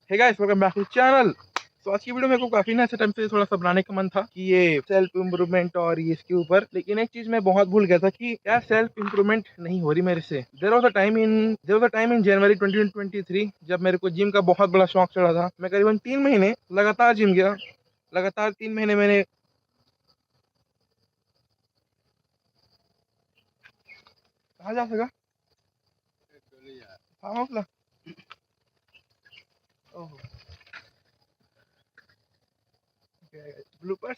Hey guys, welcome back to channel. तो आज की वीडियो मेरे को काफी ना ऐसे टाइम से थोड़ा सा बनाने का मन था कि ये सेल्फ इम्प्रूवमेंट और ये इसके ऊपर, लेकिन एक चीज मैं बहुत भूल गया था कि यार सेल्फ इम्प्रूवमेंट नहीं हो रही मेरे से। There was a time in January 2023 जब मेरे को जिम का बहुत बड़ा शौक चढ़ा था। मैं करीबन 3 महीने लगातार जिम गया। लगातार 3 महीने मैंने कहा जा सका फार्म हाउस ला ब्लूपर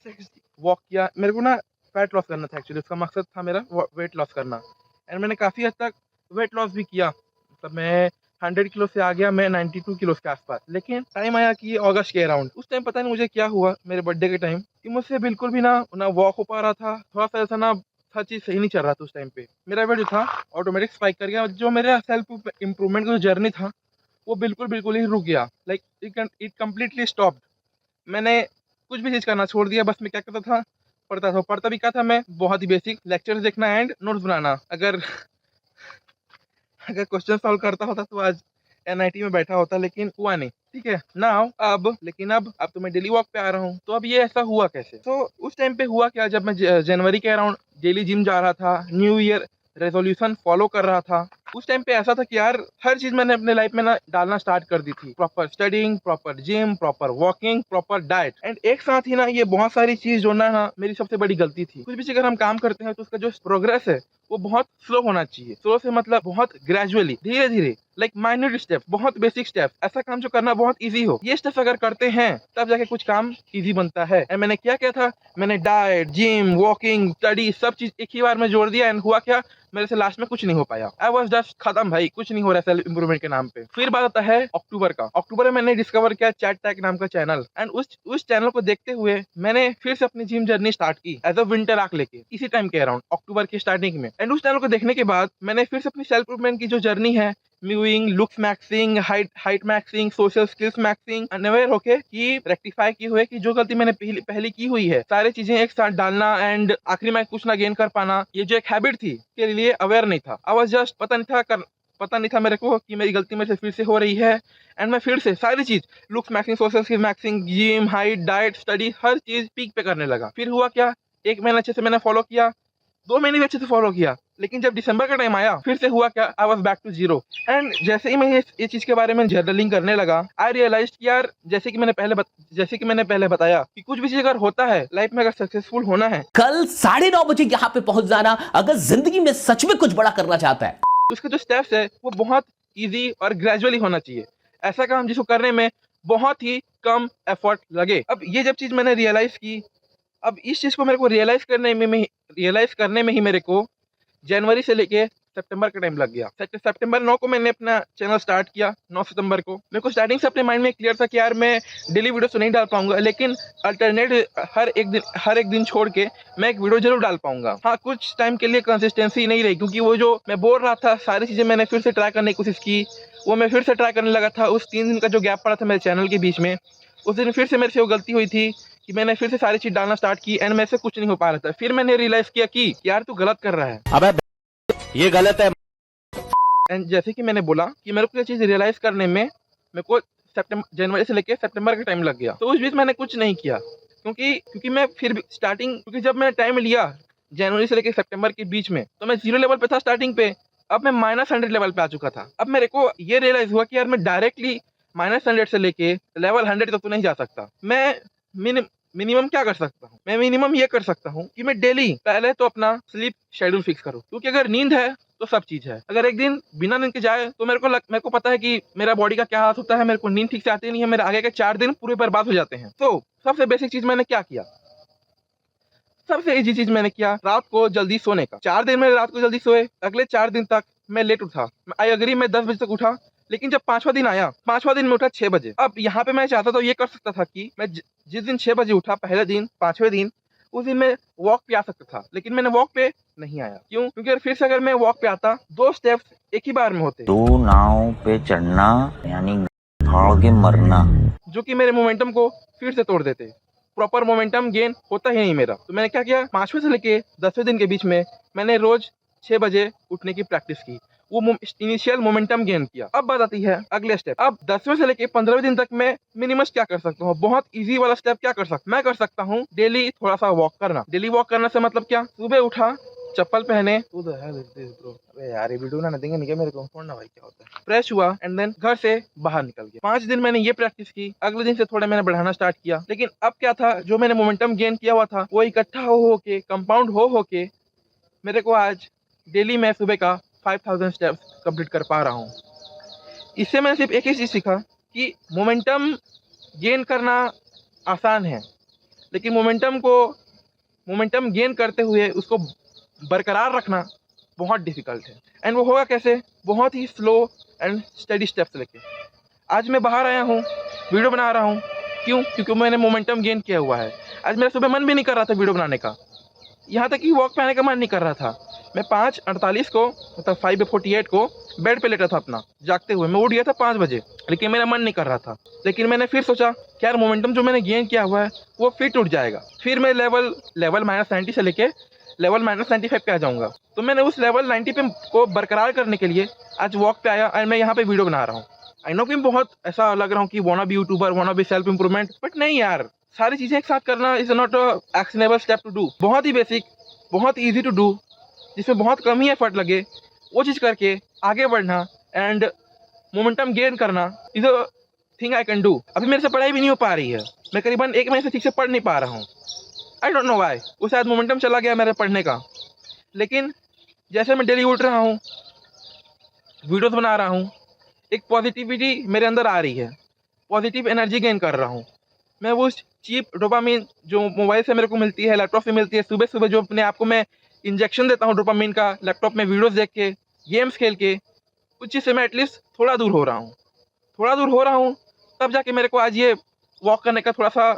वॉक किया। मेरे को ना फैट लॉस करना था, एक्चुअली उसका मकसद था मेरा वेट लॉस करना। एंड मैंने काफ़ी हद तक वेट लॉस भी किया। मतलब मैं 100 किलो से आ गया, मैं 92 किलो के आसपास। लेकिन टाइम आया कि अगस्त के अराउंड, उस टाइम पता नहीं मुझे क्या हुआ मेरे बर्थडे के टाइम कि मुझसे बिल्कुल भी ना ना वॉक हो पा रहा था। थोड़ा सा ऐसा ना हर चीज़ सही नहीं चल रहा था उस टाइम पे। मेरा वेट जो था ऑटोमेटिक स्पाइक कर गया। जो मेरा सेल्फ इम्प्रूवमेंट का जो जर्नी था वो बिल्कुल बिल्कुल ही रुक गया। Like it completely stop. मैंने कुछ भी चीज़ करना छोड़ दिया। बस मैं क्या करता था, पढ़ता भी क्या था मैं, बहुत ही बेसिक लेक्चर्स देखना एंड नोट्स बनाना। अगर अगर क्वेश्चन सॉल्व करता होता तो आज एनआईटी में बैठा होता, लेकिन हुआ नहीं। ठीक है नाउ अब तो मैं डेली वॉक पे आ रहा हूँ। तो अब ये ऐसा हुआ कैसे? तो उस टाइम पे हुआ क्या, जब मैं जनवरी के अराउंड डेली जिम जा रहा था, न्यू ईयर रेजोल्यूशन फॉलो कर रहा था, उस टाइम पे ऐसा था कि यार हर चीज मैंने अपने लाइफ में ना डालना स्टार्ट कर दी थी। Proper studying, proper gym, proper walking, proper diet and एक साथ ही ना ये बहुत सारी चीज जोड़ना ना मेरी सबसे बड़ी गलती थी। कुछ भी अगर हम काम करते हैं तो उसका जो प्रोग्रेस है वो बहुत स्लो होना चाहिए। स्लो से मतलब बहुत ग्रेजुअली, धीरे धीरे, लाइक माइन्यूट स्टेप, बहुत बेसिक स्टेप। ऐसा काम जो करना बहुत इजी हो, ये स्टेप अगर करते हैं तब जाके कुछ काम इजी बनता है। एंड मैंने क्या किया था, मैंने डाइट, जिम, वॉकिंग, स्टडी सब चीज एक ही बार में जोड़ दिया। एंड हुआ क्या, मेरे से लास्ट में कुछ नहीं हो पाया। आई वॉज जस्ट खत्म भाई, कुछ नहीं हो रहा सेल्फ इंप्रूवमेंट के नाम पे। फिर बात आता है अक्टूबर का। अक्टूबर में मैंने डिस्कवर किया चैट टैग नाम का चैनल। एंड उस चैनल को देखते हुए मैंने फिर से अपनी जिम जर्नी स्टार्ट की एज अ विंटर आर्क लेके, इसी टाइम के अराउंड अक्टूबर की स्टार्टिंग में। एंड उस चैनल को देखने के बाद मैंने फिर से अपनी सेल्फ इंप्रूवमेंट की जो जर्नी है, mowing, looks maxing, height maxing, social skills maxing, unaware होके कि रेक्टिफाई की हुए कि जो गलती मैंने पहले की हुई है, सारी चीजें एक साथ डालना एंड आखिरी में कुछ ना गेन कर पाना, ये जो एक हैबिट थी के लिए अवेयर नहीं था। आई वाज जस्ट पता नहीं था मेरे को कि मेरी गलती मेरे से फिर से हो रही है। एंड मैं फिर से सारी चीज, looks maxxing, social skills maxxing, gym, height, diet, study, हर चीज पीक पे करने लगा। फिर हुआ क्या, 1 महीना अच्छे से मैंने फॉलो किया, 2 महीने भी अच्छे से फॉलो किया, लेकिन जब दिसंबर का टाइम आया फिर से हुआ क्या, I was back to zero. And जैसे ही मैं ये चीज के बारे में जर्नलिंग करने लगा, आई रियलाइज कि यार जैसे कि मैंने पहले बताया कि कुछ भी चीज अगर होता है लाइफ में, अगर सक्सेसफुल होना है, कल 9:30 बजे यहाँ पे पहुंच जाना अगर जिंदगी में सच में कुछ बड़ा करना चाहता है। तो उसके जो स्टेप्स है वो बहुत इजी और ग्रेजुअली होना चाहिए। ऐसा काम जिसको करने में बहुत ही कम एफर्ट लगे। अब ये जब चीज मैंने रियलाइज की, अब इस चीज को मेरे को रियलाइज करने में ही मेरे को जनवरी से लेके सितंबर का टाइम लग गया। सितंबर 9 को मैंने अपना चैनल स्टार्ट किया। 9 सितंबर को मेरे को स्टार्टिंग से अपने माइंड में क्लियर था कि यार मैं डेली वीडियो तो नहीं डाल पाऊंगा, लेकिन अल्टरनेट हर एक दिन छोड़ के मैं एक वीडियो जरूर डाल पाऊंगा। हाँ, कुछ टाइम के लिए कंसिस्टेंसी नहीं रही, क्योंकि वो जो मैं बोल रहा था सारी चीजें मैंने फिर से ट्राई करने की कोशिश की, वो मैं फिर से ट्राई करने लगा था। उस 3 दिन का जो गैप पड़ा था मेरे चैनल के बीच में, उस दिन फिर से मेरे से वो गलती हुई थी कि मैंने फिर से सारी चीज डालना स्टार्ट की एंड मेरे से कुछ नहीं हो पा रहा था। फिर मैंने रियलाइज किया कि यार तू गलत कर रहा है। अबे ये गलत है। एंड जैसे कि मैंने बोला कि मेरे को ये चीज़ रियलाइज करने में मेरे को जनवरी से लेके सितंबर का टाइम लग गया। तो उस बीच मैंने कुछ नहीं किया, क्योंकि मैं फिर भी क्योंकि जब मैंने टाइम लिया जनवरी से लेके सितंबर के बीच में, तो मैं 0 लेवल पे था स्टार्टिंग पे। अब मैं -100 लेवल पे आ चुका था। अब मेरे को ये रियलाइज हुआ कि यार मैं डायरेक्टली -100 से लेके लेवल 100 तक तो नहीं जा सकता। मैं मिनिमम क्या कर सकता हूँ, मैं मिनिमम ये कर सकता हूँ कि मैं डेली पहले तो अपना स्लीप शेड्यूल फिक्स करूँ, क्योंकि अगर नींद है तो सब चीज है। अगर एक दिन बिना नींद के जाए तो मेरे को पता है कि मेरा बॉडी का क्या हाथ होता है। मेरे को नींद ठीक से आती नहीं है, मेरे आगे के 4 दिन पूरे बर्बाद हो जाते हैं। तो सबसे बेसिक चीज मैंने क्या किया, सबसे इजी चीज मैंने किया, रात को जल्दी सोने का। 4 दिन में रात को जल्दी सोए, अगले 4 दिन तक मैं लेट उठा। आई अग्री, मैं 10 बजे तक उठा, लेकिन जब 5वां दिन आया, 5वां दिन में उठा 6 बजे। अब यहाँ पे मैं चाहता तो ये कर सकता था कि मैं जिस दिन 6 बजे उठा पहले दिन, 5वें दिन, उस दिन मैं वॉक पे आ सकता था, लेकिन मैंने वॉक पे नहीं आया। क्यों? क्योंकि फिर से अगर मैं वॉक पे आता, 2 स्टेप्स एक ही बार में होते, दो नाव पे चढ़ना यानी भाग के मरना, जो कि मेरे मोमेंटम को फिर से तोड़ देते। प्रॉपर मोमेंटम गेन होता ही नहीं मेरा। तो मैंने क्या किया, 5वें से लेके 10वें दिन के बीच में मैंने रोज 6 बजे उठने की प्रैक्टिस की। वो इनिशियल मोमेंटम गेन किया। अब बात आती है अगले स्टेप। अब 10वें से लेके 15वें दिन तक मैं मिनिमस क्या कर सकता हूँ, बहुत इजी वाला स्टेप क्या कर सकता हूँ, मैं कर सकता हूँ डेली थोड़ा सा वॉक करना। डेली वॉक करने से मतलब क्या, सुबह उठा, चप्पल पहने, अबे यार ये वीडियो ना देंगे नहीं क्या मेरे को, छोड़ना भाई क्या होता है, फ्रेश हुआ एंड देन घर से बाहर निकल गया। 5 दिन मैंने ये प्रैक्टिस की, अगले दिन से थोड़ा मैंने बढ़ाना स्टार्ट किया। लेकिन अब क्या था, जो मैंने मोमेंटम गेन किया हुआ था वो इकट्ठा हो के, कंपाउंड हो के मेरे को आज डेली मैं सुबह का 5000 स्टेप्स कंप्लीट कर पा रहा हूँ। इससे मैंने सिर्फ एक ही चीज़ सीखा कि मोमेंटम गेन करना आसान है, लेकिन मोमेंटम गेन करते हुए उसको बरकरार रखना बहुत डिफिकल्ट है। एंड वो होगा कैसे, बहुत ही स्लो एंड स्टडी स्टेप्स लेके। आज मैं बाहर आया हूँ, वीडियो बना रहा हूँ, क्यों, क्योंकि मैंने मोमेंटम गेन किया हुआ है। आज मेरा सुबह मन भी नहीं कर रहा था वीडियो बनाने का, यहाँ तक कि वॉक पे आने का मन नहीं कर रहा था। मैं 5:48 को, मतलब 5:48 को बेड पे लेटा था अपना जागते हुए, मैं उठ गया था 5 बजे, लेकिन मेरा मन नहीं कर रहा था। लेकिन मैंने फिर सोचा कि यार मोमेंटम जो मैंने गेन किया हुआ है वो फिर टूट जाएगा, फिर मैं लेवल -90 से लेके लेवल -95 पे आ जाऊंगा। तो मैंने उस लेवल 90 पे को बरकरार करने के लिए आज वॉक पे आया और मैं यहाँ पे वीडियो बना रहा हूँ। आई नो कि बहुत ऐसा लग रहा हूँ कि wanna be YouTuber, wanna be self improvement, but नहीं यार, सारी चीज़ें एक साथ करना is not actionable step to do. बहुत ही बेसिक, बहुत ईजी टू डू, जिसमें बहुत कम ही एफर्ट लगे, वो चीज़ करके आगे बढ़ना एंड मोमेंटम गेन करना is a thing I can do. अभी मेरे से पढ़ाई भी नहीं हो पा रही है, मैं करीबन 1 महीने से ठीक से पढ़ नहीं पा रहा हूँ। आई डोंट नो व्हाई, वो शायद मोमेंटम चला गया मेरे पढ़ने का। लेकिन जैसे मैं डेली उठ रहा हूँ, वीडियोस बना रहा हूँ, एक पॉजिटिविटी मेरे अंदर आ रही है, पॉजिटिव एनर्जी गेन कर रहा हूँ। मैं वो चीप डोपामिन जो मोबाइल से मेरे को मिलती है, लैपटॉप से मिलती है, सुबह सुबह जो अपने आप को मैं इंजेक्शन देता हूँ डोपामिन का, लैपटॉप में वीडियोस देख के, गेम्स खेल के, उस चीज़ से मैं एटलीस्ट थोड़ा दूर हो रहा हूँ। तब जाके मेरे को आज ये वॉक करने का थोड़ा सा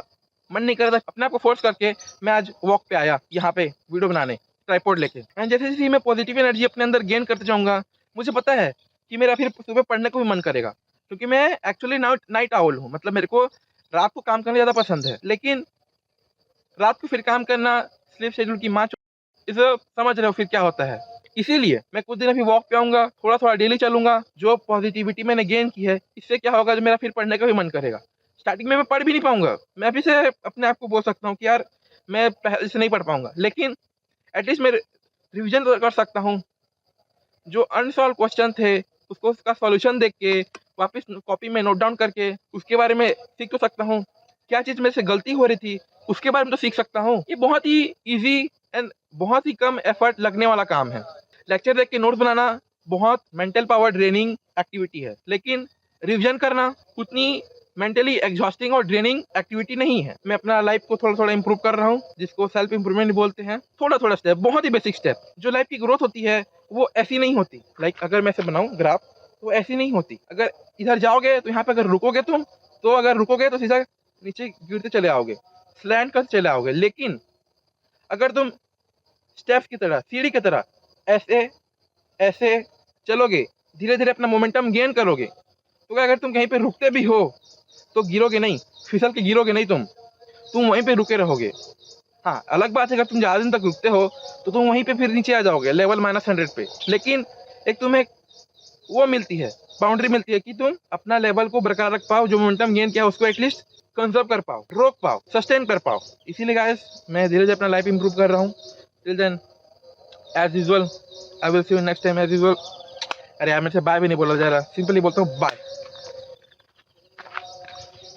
मन नहीं कर रहा था, अपने आप को फोर्स करके मैं आज वॉक पे आया, यहाँ पे वीडियो बनाने, ट्राइपॉड लेके। एंड जैसे जैसे मैं पॉजिटिव एनर्जी अपने अंदर गेन करते जाऊँगा, मुझे पता है कि मेरा फिर सुबह पढ़ने को भी मन करेगा, क्योंकि मैं एक्चुअली नाइट आउल हूँ। मतलब मेरे को रात को काम करना ज़्यादा पसंद है, लेकिन रात को फिर काम करना, स्लीप शेड्यूल की माँ इसे समझ रहे हो फिर क्या होता है। इसीलिए मैं कुछ दिन अभी वॉक पे आऊँगा, थोड़ा थोड़ा डेली चलूँगा। जो पॉजिटिविटी मैंने गेन की है, इससे क्या होगा, जो मेरा फिर पढ़ने का भी मन करेगा। स्टार्टिंग में मैं पढ़ भी नहीं पाऊँगा, मैं अभी से अपने आप को बोल सकता हूँ कि यार मैं पहले से नहीं पढ़ पाऊँगा, लेकिन एटलीस्ट मैं रिविजन तो कर सकता हूँ। जो अनसॉल्व क्वेश्चन थे उसको, उसका सॉल्यूशन देख के वापस कॉपी में नोट डाउन करके उसके बारे में सीख तो सकता हूँ। क्या चीज़ मेरे से गलती हो रही थी उसके बारे में तो सीख सकता हूँ। ये बहुत ही ईजी एंड बहुत ही कम एफर्ट लगने वाला काम है। लेक्चर देख के नोट्स बनाना बहुत मेंटल पावर ड्रेनिंग एक्टिविटी है, लेकिन रिविजन करना उतनी मेंटली एग्जॉस्टिंग और ड्रेनिंग एक्टिविटी नहीं है। मैं अपना लाइफ को थोड़ा थोड़ा इंप्रूव कर रहा हूँ, जिसको सेल्फ इंप्रूवमेंट बोलते हैं। थोड़ा थोड़ा स्टेप, बहुत ही बेसिक स्टेप। जो लाइफ की ग्रोथ होती है वो ऐसी नहीं होती। लाइक अगर मैं से बनाऊँ ग्राफ, तो ऐसी नहीं होती। अगर इधर जाओगे तो यहाँ पे अगर रुकोगे तुम, तो अगर रुकोगे तो सीधा नीचे गिरते चले आओगे, स्लैंट कर चले आओगे। लेकिन अगर तुम स्टेप्स की तरह, सीढ़ी की तरह ऐसे ऐसे चलोगे, धीरे धीरे अपना मोमेंटम गेन करोगे, तो अगर तुम कहीं पे रुकते भी हो तो गिरोगे नहीं, फिसल के गिरोगे नहीं, तुम वहीं पे रुके रहोगे। हाँ, अलग बात है अगर तुम ज़्यादा दिन तक रुकते हो तो तुम वहीं पे फिर नीचे आ जाओगे लेवल -100 पे। लेकिन एक तुम्हें वो मिलती है, बाउंड्री मिलती है कि तुम अपना लेवल को बरकरार रख पाओ, जो मोमेंटम गेन किया उसको एटलीस्ट कंजर्व कर पाओ, रोक पाओ, सस्टेन कर पाओ। इसीलिए गाइस मैं धीरे धीरे अपना लाइफ इंप्रूव कर रहा हूँ। Till then as usual I will see you next time as usual. अरे यार मेरे से बाय भी नहीं बोला जा रहा, सिंपली बोलता हूँ बाय।